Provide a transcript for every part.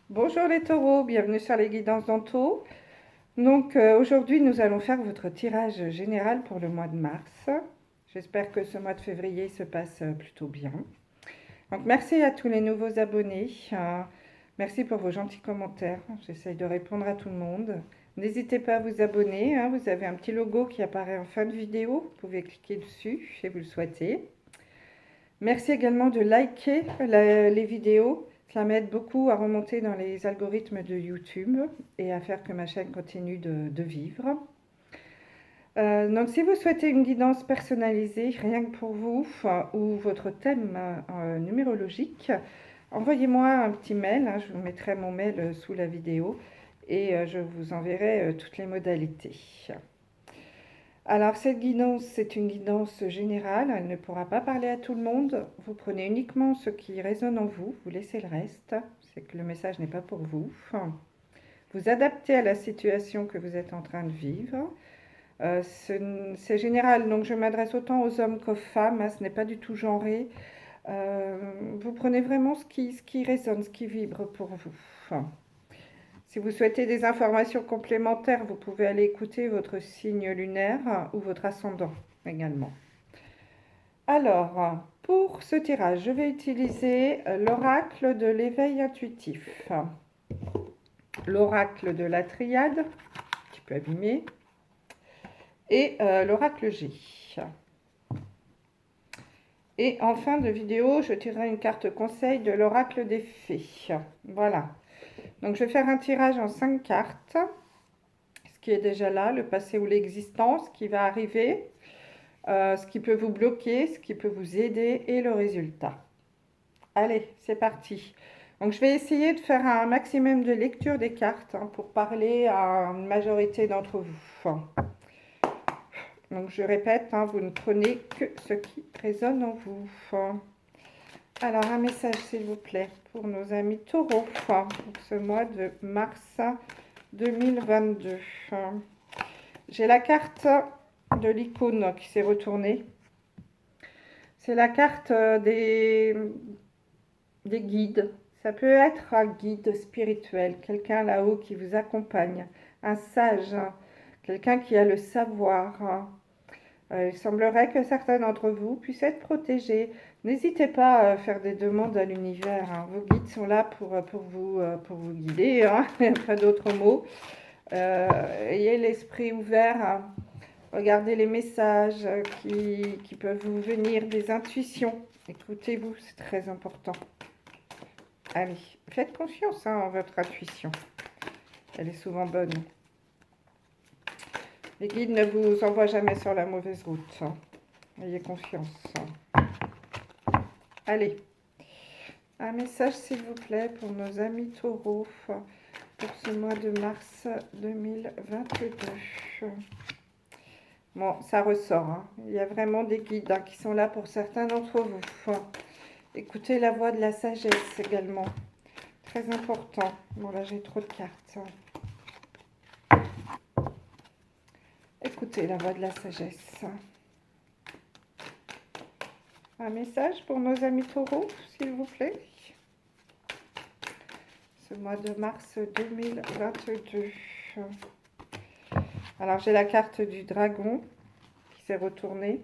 Bonjour les taureaux, bienvenue sur les guidances d'Anto. Aujourd'hui nous allons faire votre tirage général pour le mois de mars. J'espère que ce mois de février se passe plutôt bien. Donc merci à tous les nouveaux abonnés. Merci pour vos gentils commentaires. J'essaye de répondre à tout le monde. N'hésitez pas à vous abonner. Vous avez un petit logo qui apparaît en fin de vidéo. Vous pouvez cliquer dessus si vous le souhaitez. Merci également de liker les vidéos. Ça m'aide beaucoup à remonter dans les algorithmes de YouTube et à faire que ma chaîne continue de vivre. Donc si vous souhaitez une guidance personnalisée, rien que pour vous, ou votre thème numérologique, envoyez-moi un petit mail. Je vous mettrai mon mail sous la vidéo et je vous enverrai toutes les modalités. Alors cette guidance, c'est une guidance générale, elle ne pourra pas parler à tout le monde. Vous prenez uniquement ce qui résonne en vous, vous laissez le reste, c'est que le message n'est pas pour vous. Vous adaptez à la situation que vous êtes en train de vivre. C'est général, donc je m'adresse autant aux hommes qu'aux femmes, ce n'est pas du tout genré. Vous prenez vraiment ce qui résonne, ce qui vibre pour vous. Si vous souhaitez des informations complémentaires, vous pouvez aller écouter votre signe lunaire ou votre ascendant également. Alors, pour ce tirage, je vais utiliser l'oracle de l'éveil intuitif, l'oracle de la triade, un petit peu abîmé, et l'oracle G. Et en fin de vidéo, je tirerai une carte conseil de l'oracle des fées. Voilà. Donc je vais faire un tirage en 5 cartes, ce qui est déjà là, le passé ou l'existence, ce qui va arriver, ce qui peut vous bloquer, ce qui peut vous aider et le résultat. Allez, c'est parti. Donc je vais essayer de faire un maximum de lecture des cartes pour parler à une majorité d'entre vous. Donc je répète, vous ne prenez que ce qui résonne en vous. Alors un message s'il vous plaît pour nos amis taureaux pour ce mois de mars 2022. J'ai la carte de l'icône qui s'est retournée. C'est la carte des guides. Ça peut être un guide spirituel, quelqu'un là-haut qui vous accompagne, un sage, quelqu'un qui a le savoir. Il semblerait que certains d'entre vous puissent être protégés. N'hésitez pas à faire des demandes à l'univers. Vos guides sont là pour vous guider. Il n'y a pas d'autres mots. Ayez l'esprit ouvert. Regardez les messages qui peuvent vous venir, des intuitions. Écoutez-vous, c'est très important. Allez, faites confiance en votre intuition. Elle est souvent bonne. Les guides ne vous envoient jamais sur la mauvaise route. Ayez confiance. Allez, un message s'il vous plaît pour nos amis taureaux pour ce mois de mars 2022. Bon, ça ressort. Il y a vraiment des guides qui sont là pour certains d'entre vous. Écoutez la voix de la sagesse également. Très important. Bon, là, j'ai trop de cartes. Écoutez la voix de la sagesse. Un message pour nos amis taureaux, s'il vous plaît. Ce mois de mars 2022. Alors, j'ai la carte du dragon qui s'est retournée.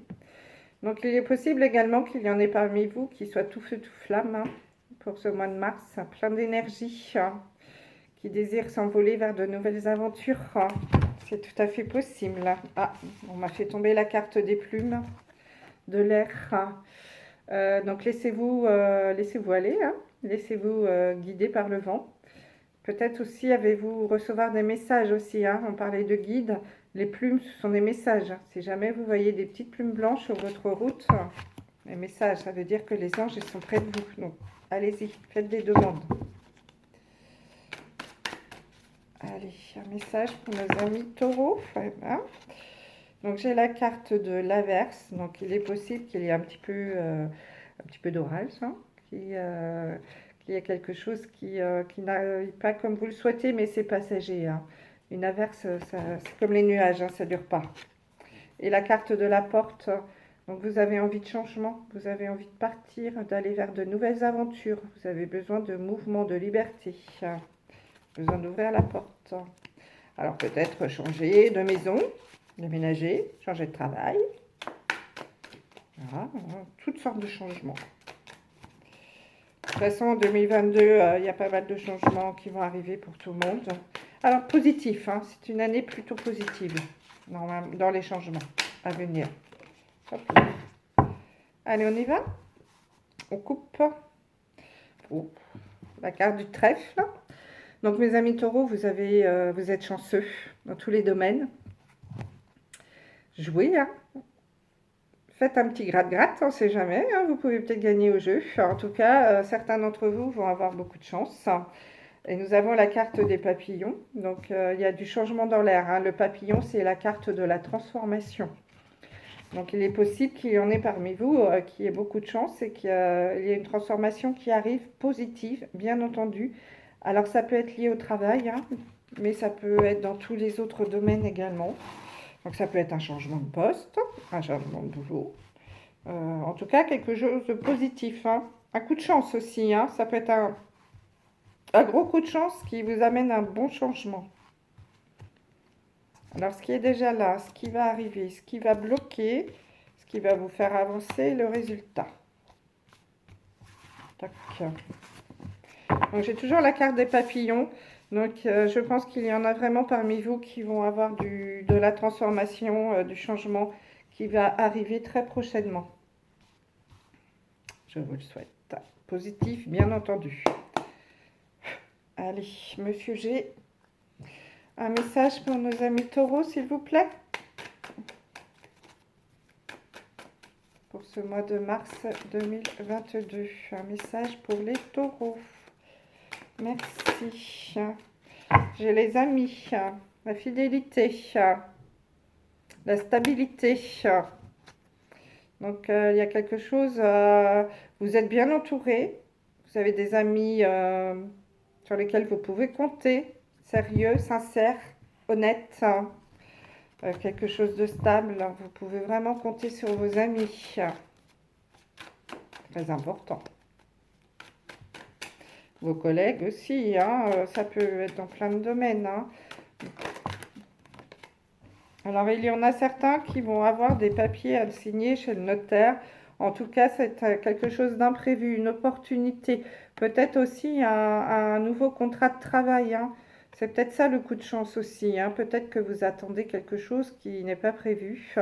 Donc, il est possible également qu'il y en ait parmi vous qui soient tout feu, tout flamme pour ce mois de mars. Plein d'énergie, qui désirent s'envoler vers de nouvelles aventures. C'est tout à fait possible. Ah, on m'a fait tomber la carte des plumes, de l'air. Donc laissez-vous aller, laissez-vous guider par le vent. Peut-être aussi avez-vous recevoir des messages aussi. On parlait de guides. Les plumes, ce sont des messages. Si jamais vous voyez des petites plumes blanches sur votre route, les messages, ça veut dire que les anges ils sont près de vous. Donc allez-y, faites des demandes. Allez, un message pour nos amis taureaux. Voilà. Donc j'ai la carte de l'averse. Donc il est possible qu'il y ait un petit peu d'orage, qu'il y ait quelque chose qui n'arrive pas comme vous le souhaitez, mais c'est passager. Une averse, c'est comme les nuages, ça ne dure pas. Et la carte de la porte, Donc vous avez envie de changement, vous avez envie de partir, d'aller vers de nouvelles aventures. Vous avez besoin de mouvement, de liberté. Besoin d'ouvrir la porte. Alors peut-être changer de maison, déménager, changer de travail. Voilà, toutes sortes de changements. De toute façon, en 2022, il y a pas mal de changements qui vont arriver pour tout le monde. Alors positif, hein, c'est une année plutôt positive normalement, dans les changements à venir. Hop. Allez, on y va. On coupe. Oh, la carte du trèfle. Donc mes amis taureaux, vous êtes chanceux dans tous les domaines. Jouez, hein. Faites un petit gratte-gratte, on ne sait jamais, hein, vous pouvez peut-être gagner au jeu. En tout cas, certains d'entre vous vont avoir beaucoup de chance. Et nous avons la carte des papillons. Donc il y a du changement dans l'air, hein. Le papillon, c'est la carte de la transformation. Donc il est possible qu'il y en ait parmi vous qui ait beaucoup de chance et qu'il y ait une transformation qui arrive positive, bien entendu. Alors ça peut être lié au travail, hein, mais ça peut être dans tous les autres domaines également. Donc ça peut être un changement de poste, un changement de boulot. En tout cas, quelque chose de positif, hein. Un coup de chance aussi, hein. Ça peut être un gros coup de chance qui vous amène un bon changement. Alors, ce qui est déjà là, ce qui va arriver, ce qui va bloquer, ce qui va vous faire avancer, le résultat. Tac. Donc, j'ai toujours la carte des papillons. Donc, je pense qu'il y en a vraiment parmi vous qui vont avoir de la transformation, du changement qui va arriver très prochainement. Je vous le souhaite. Positif, bien entendu. Allez, monsieur G. Un message pour nos amis taureaux, s'il vous plaît. Pour ce mois de mars 2022. Un message pour les taureaux. Merci. J'ai les amis, la fidélité, la stabilité. Donc, il y a quelque chose, vous êtes bien entouré. Vous avez des amis sur lesquels vous pouvez compter. Sérieux, sincère, honnête. Quelque chose de stable. Vous pouvez vraiment compter sur vos amis. Très important. Vos collègues aussi, hein, ça peut être dans plein de domaines. Hein. Alors, il y en a certains qui vont avoir des papiers à signer chez le notaire. En tout cas, c'est quelque chose d'imprévu, une opportunité. Peut-être aussi un nouveau contrat de travail. Hein. C'est peut-être ça le coup de chance aussi. Hein. Peut-être que vous attendez quelque chose qui n'est pas prévu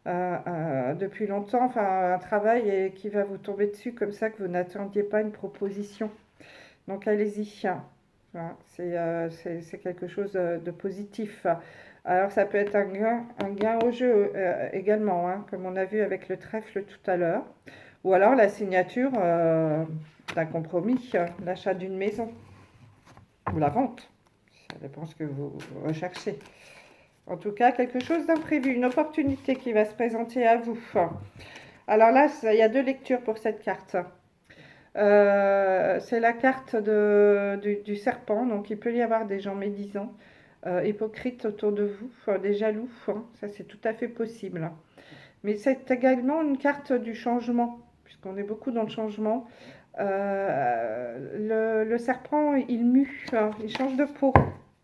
depuis longtemps. Enfin, un travail qui va vous tomber dessus comme ça que vous n'attendiez pas une proposition. Donc, allez-y. Voilà, c'est quelque chose de positif. Alors, ça peut être un gain au jeu également, hein, comme on a vu avec le trèfle tout à l'heure. Ou alors la signature d'un compromis, l'achat d'une maison ou la vente. Ça dépend ce que vous recherchez. En tout cas, quelque chose d'imprévu, une opportunité qui va se présenter à vous. Alors là, il y a deux lectures pour cette carte. C'est la carte du serpent, donc il peut y avoir des gens médisants, hypocrites autour de vous, des jaloux, hein, ça c'est tout à fait possible. Mais c'est également une carte du changement, puisqu'on est beaucoup dans le changement. Le serpent, il mue, hein, il change de peau.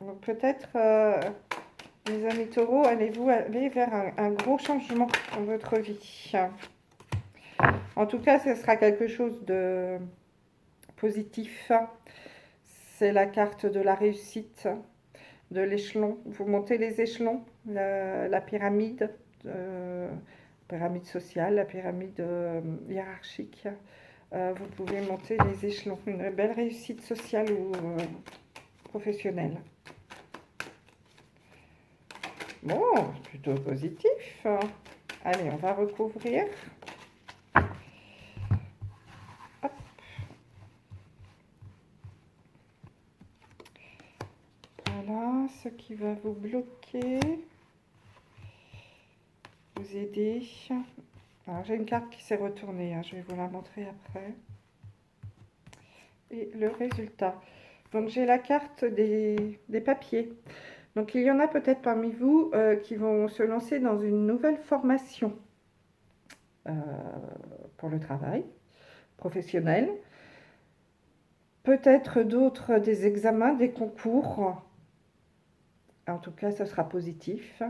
Donc peut-être, les amis taureaux, allez-vous aller vers un gros changement dans votre vie. En tout cas, ce sera quelque chose de positif. C'est la carte de la réussite, de l'échelon. Vous montez les échelons, la pyramide, pyramide sociale, la pyramide hiérarchique. Vous pouvez monter les échelons. Une belle réussite sociale ou professionnelle. Bon, plutôt positif. Allez, on va recouvrir. Hop. Voilà, ce qui va vous bloquer, vous aider. Alors, j'ai une carte qui s'est retournée, hein, je vais vous la montrer après. Et le résultat. Donc, j'ai la carte des papiers. Donc, il y en a peut-être parmi vous qui vont se lancer dans une nouvelle formation. euh, pour le travail professionnel. Peut-être d'autres des examens, des concours. En tout cas, ce sera positif.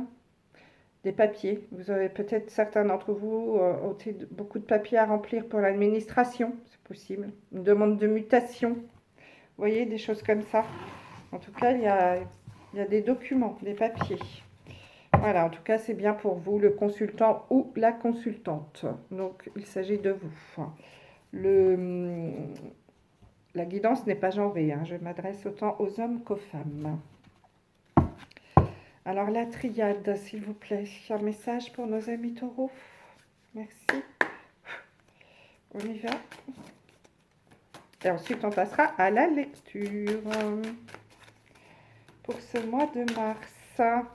Des papiers. Vous avez peut-être certains d'entre vous ont beaucoup de papiers à remplir pour l'administration, c'est possible. Une demande de mutation. Vous voyez, des choses comme ça. En tout cas, il y a des documents, des papiers. Voilà, en tout cas, c'est bien pour vous, le consultant ou la consultante. Donc, il s'agit de vous. La guidance n'est pas genrée, hein. Je m'adresse autant aux hommes qu'aux femmes. Alors, la triade, s'il vous plaît. Un message pour nos amis taureaux. Merci. On y va. Et ensuite, on passera à la lecture pour ce mois de mars.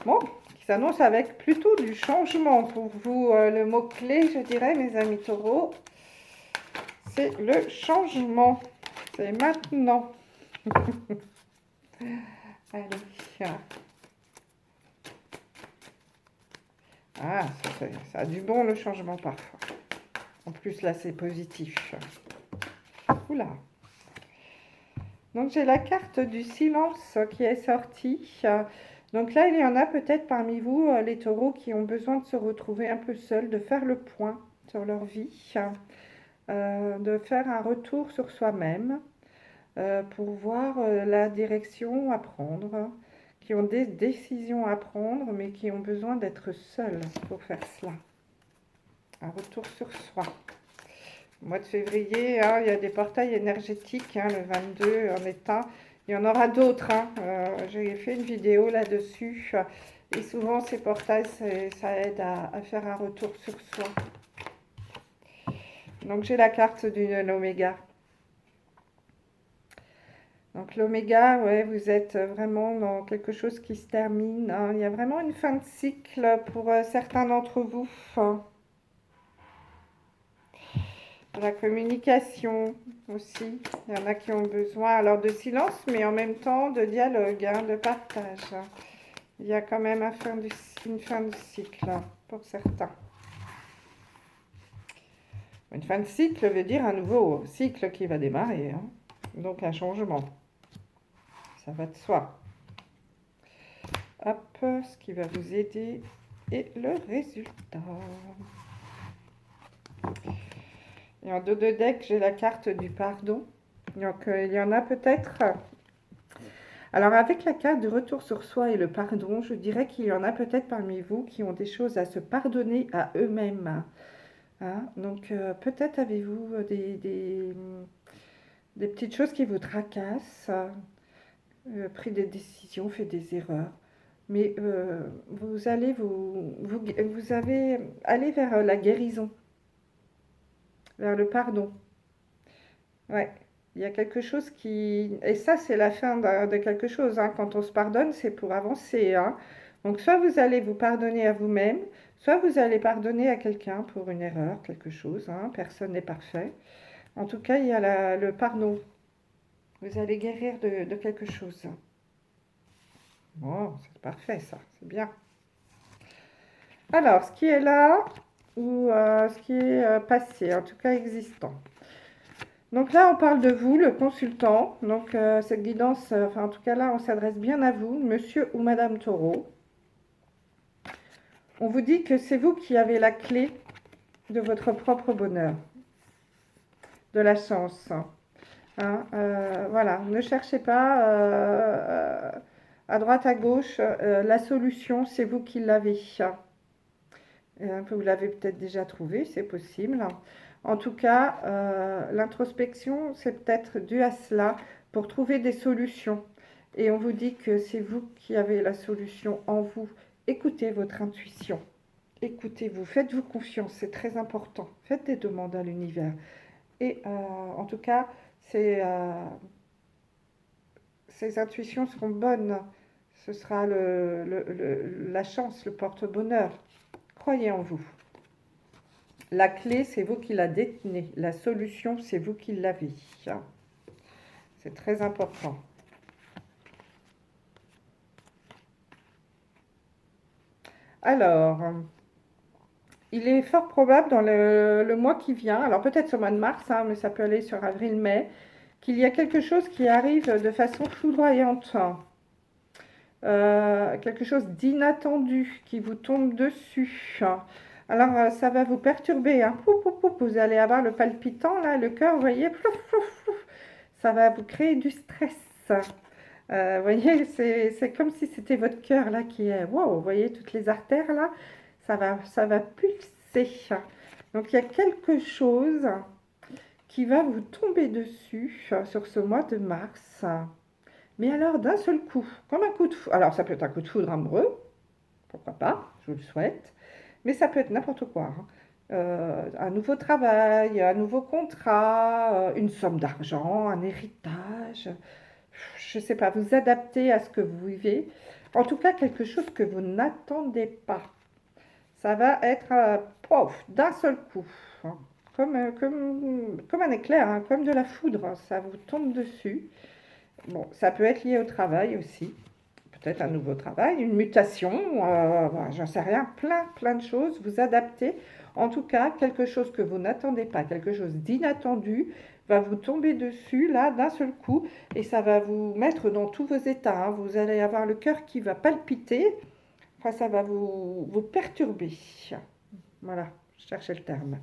Bon, qui s'annonce avec plutôt du changement pour vous. Le mot-clé, je dirais, mes amis taureaux, c'est le changement. C'est maintenant. Allez. Ah, ça a du bon, le changement, parfois. En plus, là, c'est positif. Oula. Donc, j'ai la carte du silence qui est sortie. Donc là, il y en a peut-être parmi vous, les taureaux, qui ont besoin de se retrouver un peu seuls, de faire le point sur leur vie, de faire un retour sur soi-même pour voir la direction à prendre, qui ont des décisions à prendre, mais qui ont besoin d'être seuls pour faire cela. Un retour sur soi. Au mois de février, hein, il y a des portails énergétiques, hein, le 22 en est un. Il y en aura d'autres. Hein. J'ai fait une vidéo là-dessus. Et souvent, ces portails, ça aide à faire un retour sur soi. Donc, j'ai la carte de l'oméga. Donc, l'oméga, ouais, vous êtes vraiment dans quelque chose qui se termine. Hein. Il y a vraiment une fin de cycle pour certains d'entre vous. Hein. La communication aussi. Il y en a qui ont besoin alors de silence, mais en même temps de dialogue, hein, de partage. Il y a quand même une fin de cycle pour certains. Une fin de cycle veut dire un nouveau cycle qui va démarrer. Hein. Donc un changement. Ça va de soi. Hop, ce qui va vous aider et le résultat. Et en dos de deck, j'ai la carte du pardon. Donc il y en a peut-être. Alors avec la carte du retour sur soi et le pardon, je dirais qu'il y en a peut-être parmi vous qui ont des choses à se pardonner à eux-mêmes. Hein. Donc peut-être avez-vous des petites choses qui vous tracassent, pris des décisions, fait des erreurs. Mais vous allez vous avez aller vers la guérison, vers le pardon. Ouais. Il y a quelque chose qui... Et ça, c'est la fin de quelque chose. Hein. Quand on se pardonne, c'est pour avancer. Hein. Donc, soit vous allez vous pardonner à vous-même, soit vous allez pardonner à quelqu'un pour une erreur, quelque chose. Hein. Personne n'est parfait. En tout cas, il y a le pardon. Vous allez guérir de quelque chose. Bon, c'est parfait, ça. C'est bien. Alors, ce qui est là, ou ce qui est passé, en tout cas existant. Donc là, on parle de vous, le consultant. Donc cette guidance, enfin en tout cas là, on s'adresse bien à vous, monsieur ou madame Taureau. On vous dit que c'est vous qui avez la clé de votre propre bonheur, de la chance. Hein, voilà, ne cherchez pas à droite, à gauche. La solution, c'est vous qui l'avez. Vous l'avez peut-être déjà trouvé, c'est possible. En tout cas, l'introspection, c'est peut-être dû à cela pour trouver des solutions. Et on vous dit que c'est vous qui avez la solution en vous. Écoutez votre intuition. Écoutez-vous, faites-vous confiance, c'est très important. Faites des demandes à l'univers. Et en tout cas, ces intuitions seront bonnes. Ce sera la chance, le porte-bonheur. Croyez en vous. La clé, c'est vous qui la détenez. La solution, c'est vous qui l'avez. C'est très important. Alors, il est fort probable dans le mois qui vient, alors peut-être ce mois de mars, hein, mais ça peut aller sur avril-mai, qu'il y a quelque chose qui arrive de façon foudroyante. Quelque chose d'inattendu qui vous tombe dessus. Alors, ça va vous perturber, hein. Pou, pou, pou, vous allez avoir le palpitant, là, le cœur, vous voyez, plouf, plouf, plouf. Ça va vous créer du stress. Vous voyez, c'est comme si c'était votre cœur, là, qui est... Wow, vous voyez, toutes les artères, là, ça va pulser. Donc, il y a quelque chose qui va vous tomber dessus sur ce mois de mars. Mais alors, d'un seul coup, comme un coup de foudre. Alors, ça peut être un coup de foudre amoureux, pourquoi pas, je vous le souhaite. Mais ça peut être n'importe quoi, hein. Un nouveau travail, un nouveau contrat, une somme d'argent, un héritage. Je ne sais pas, vous adaptez à ce que vous vivez. En tout cas, quelque chose que vous n'attendez pas. Ça va être pof, d'un seul coup, hein. Comme un éclair, hein, comme de la foudre, hein. Ça vous tombe dessus. Bon, ça peut être lié au travail aussi. Peut-être un nouveau travail, une mutation, j'en sais rien, plein de choses. Vous adaptez. En tout cas, quelque chose que vous n'attendez pas, quelque chose d'inattendu va vous tomber dessus là d'un seul coup et ça va vous mettre dans tous vos états, hein. Vous allez avoir le cœur qui va palpiter. Enfin, ça va vous perturber. Voilà, je cherchais le terme.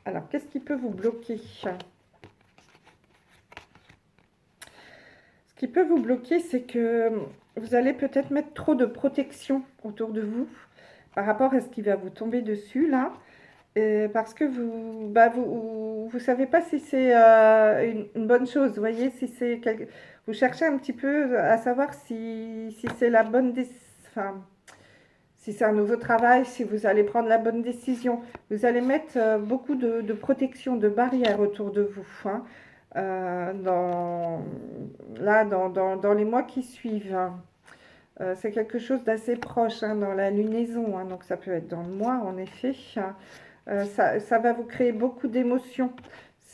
Alors, qu'est-ce qui peut vous bloquer? Ce qui peut vous bloquer, c'est que vous allez peut-être mettre trop de protection autour de vous par rapport à ce qui va vous tomber dessus là. Parce que vous savez pas si c'est une bonne chose, vous voyez, si c'est vous cherchez un petit peu à savoir si c'est la bonne enfin, si c'est un nouveau travail, si vous allez prendre la bonne décision. Vous allez mettre beaucoup de protection, de barrières autour de vous, hein, dans les mois qui suivent, hein. C'est quelque chose d'assez proche, hein, dans la lunaison, hein, donc ça peut être dans le mois en effet. Ça va vous créer beaucoup d'émotions.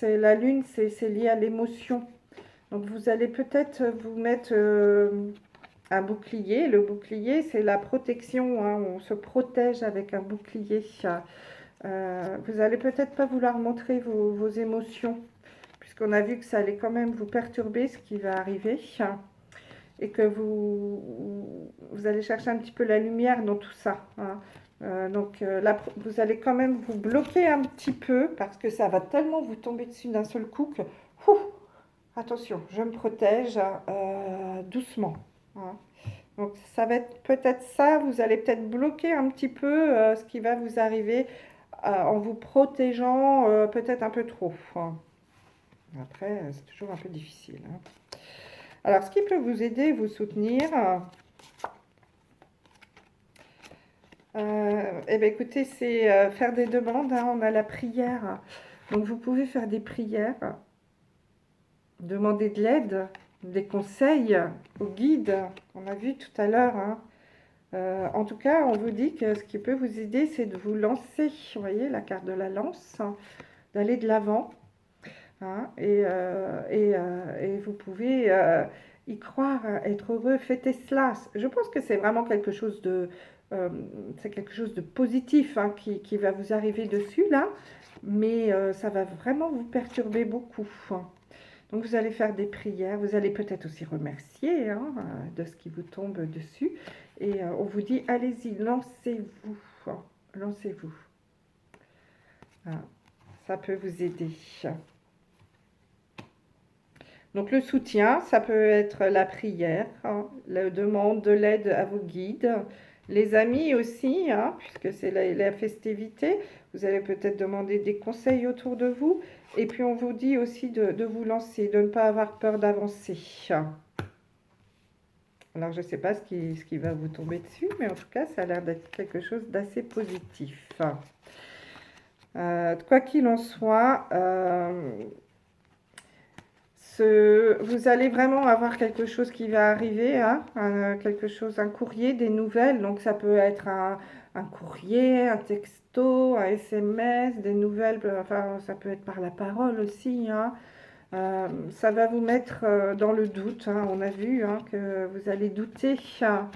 La lune, c'est lié à l'émotion. Donc vous allez peut-être vous mettre un bouclier. Le bouclier, c'est la protection, hein, on se protège avec un bouclier. Vous allez peut-être pas vouloir montrer vos émotions, puisqu'on a vu que ça allait quand même vous perturber ce qui va arriver. Et que vous allez chercher un petit peu la lumière dans tout ça, hein. Donc là, vous allez quand même vous bloquer un petit peu parce que ça va tellement vous tomber dessus d'un seul coup que, ouf, attention, je me protège doucement, hein. Donc ça va être peut-être ça, vous allez peut-être bloquer un petit peu ce qui va vous arriver en vous protégeant peut-être un peu trop, hein. Après, c'est toujours un peu difficile, hein. Alors, ce qui peut vous aider, vous soutenir, eh bien, écoutez, c'est faire des demandes, hein. On a la prière. Donc, vous pouvez faire des prières, demander de l'aide, des conseils au guide. On a vu tout à l'heure, hein. En tout cas, on vous dit que ce qui peut vous aider, c'est de vous lancer. Vous voyez, la carte de la lance, hein, d'aller de l'avant, hein, et vous pouvez y croire, être heureux, fêter cela. Je pense que c'est vraiment quelque chose c'est quelque chose de positif, hein, qui va vous arriver dessus là, mais ça va vraiment vous perturber beaucoup, hein. Donc vous allez faire des prières, vous allez peut-être aussi remercier, hein, de ce qui vous tombe dessus, et on vous dit allez-y, lancez-vous, hein, lancez-vous. Ah, ça peut vous aider. Donc le soutien, ça peut être la prière, hein, la demande de l'aide à vos guides, les amis aussi, hein, puisque c'est la festivité. Vous allez peut-être demander des conseils autour de vous. Et puis on vous dit aussi de vous lancer, de ne pas avoir peur d'avancer. Alors je ne sais pas ce qui va vous tomber dessus, mais en tout cas ça a l'air d'être quelque chose d'assez positif. Quoi qu'il en soit... vous allez vraiment avoir quelque chose qui va arriver, hein, quelque chose, un courrier, des nouvelles. Donc ça peut être un courrier, un texto, un SMS, des nouvelles. Enfin, ça peut être par la parole aussi, hein. Ça va vous mettre dans le doute, hein. On a vu, hein, que vous allez douter, hein,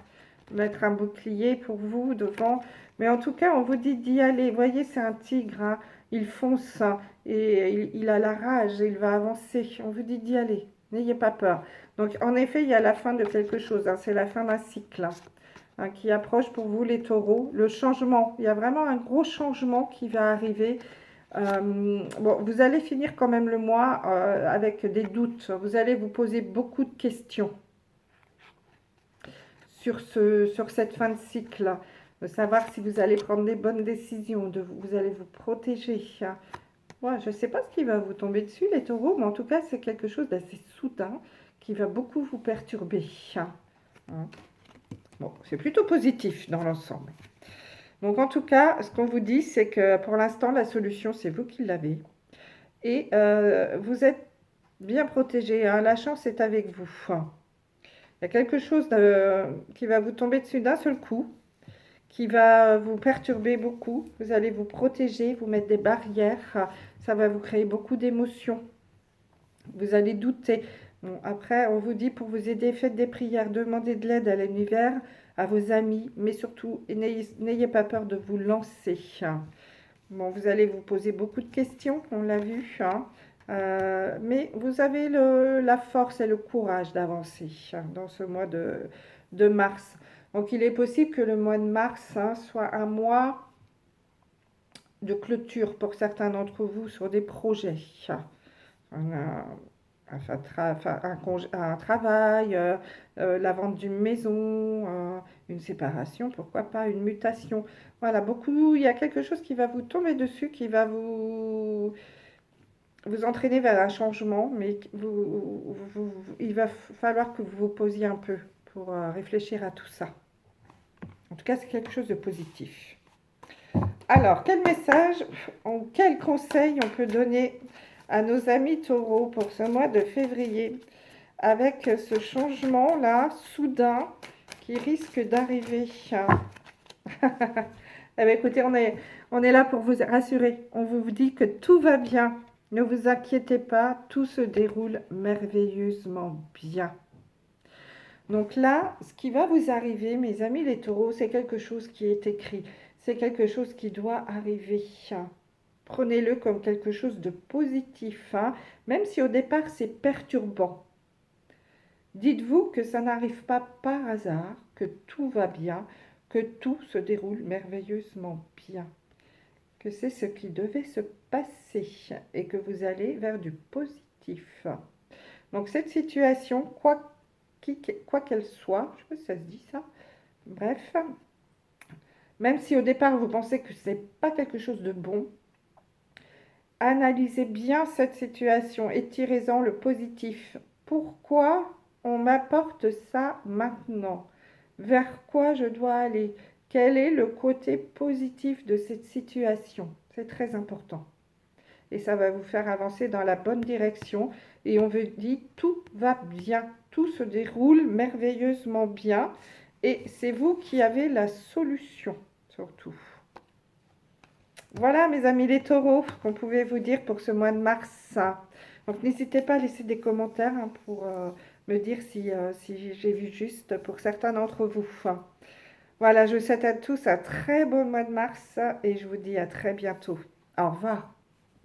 mettre un bouclier pour vous devant. Mais en tout cas, on vous dit d'y aller. Vous voyez, c'est un tigre, hein. Il fonce hein, et il a la rage, il va avancer. On vous dit d'y aller. N'ayez pas peur. Donc, en effet, il y a la fin de quelque chose, hein. C'est la fin d'un cycle hein, qui approche pour vous, les taureaux. Le changement, il y a vraiment un gros changement qui va arriver. Bon, vous allez finir quand même le mois avec des doutes. Vous allez vous poser beaucoup de questions sur cette fin de cycle, de savoir si vous allez prendre des bonnes décisions, vous allez vous protéger. Ouais, je ne sais pas ce qui va vous tomber dessus, les taureaux, mais en tout cas, c'est quelque chose d'assez soudain qui va beaucoup vous perturber. Bon, c'est plutôt positif dans l'ensemble. Donc, en tout cas, ce qu'on vous dit, c'est que pour l'instant, la solution, c'est vous qui l'avez. Et vous êtes bien protégé, hein. La chance est avec vous. Il y a quelque chose qui va vous tomber dessus d'un seul coup, qui va vous perturber beaucoup. Vous allez vous protéger, vous mettre des barrières. Ça va vous créer beaucoup d'émotions. Vous allez douter. Bon, après, on vous dit pour vous aider, faites des prières, demandez de l'aide à l'univers, à vos amis, mais surtout, n'ayez pas peur de vous lancer. Bon, vous allez vous poser beaucoup de questions, on l'a vu, hein. Mais vous avez la force et le courage d'avancer hein, dans ce mois de mars. Donc, il est possible que le mois de mars hein, soit un mois de clôture pour certains d'entre vous sur des projets. Un travail, la vente d'une maison, une séparation, pourquoi pas, une mutation. Voilà, beaucoup, il y a quelque chose qui va vous tomber dessus, qui va vous entraîner vers un changement, mais il va falloir que vous vous posiez un peu pour réfléchir à tout ça. En tout cas, c'est quelque chose de positif. Alors, quel message ou quel conseil on peut donner à nos amis taureaux pour ce mois de février avec ce changement-là, soudain, qui risque d'arriver? Eh bien, écoutez, on est là pour vous rassurer. On vous dit que tout va bien. Ne vous inquiétez pas, tout se déroule merveilleusement bien. Donc là, ce qui va vous arriver, mes amis les taureaux, c'est quelque chose qui est écrit. C'est quelque chose qui doit arriver. Prenez-le comme quelque chose de positif, hein, même si au départ c'est perturbant. Dites-vous que ça n'arrive pas par hasard, que tout va bien, que tout se déroule merveilleusement bien, que c'est ce qui devait se passer et que vous allez vers du positif. Donc cette situation, quoi qu'elle soit, je sais pas si ça se dit ça, bref, même si au départ vous pensez que ce n'est pas quelque chose de bon, analysez bien cette situation et tirez-en le positif. Pourquoi on m'apporte ça maintenant? Vers quoi je dois aller? Quel est le côté positif de cette situation? C'est très important. Et ça va vous faire avancer dans la bonne direction. Et on vous dit, tout va bien. Tout se déroule merveilleusement bien. Et c'est vous qui avez la solution, surtout. Voilà, mes amis les taureaux, qu'on pouvait vous dire pour ce mois de mars. Donc, n'hésitez pas à laisser des commentaires hein, pour me dire si j'ai vu juste pour certains d'entre vous. Voilà, je vous souhaite à tous un très bon mois de mars et je vous dis à très bientôt. Au revoir.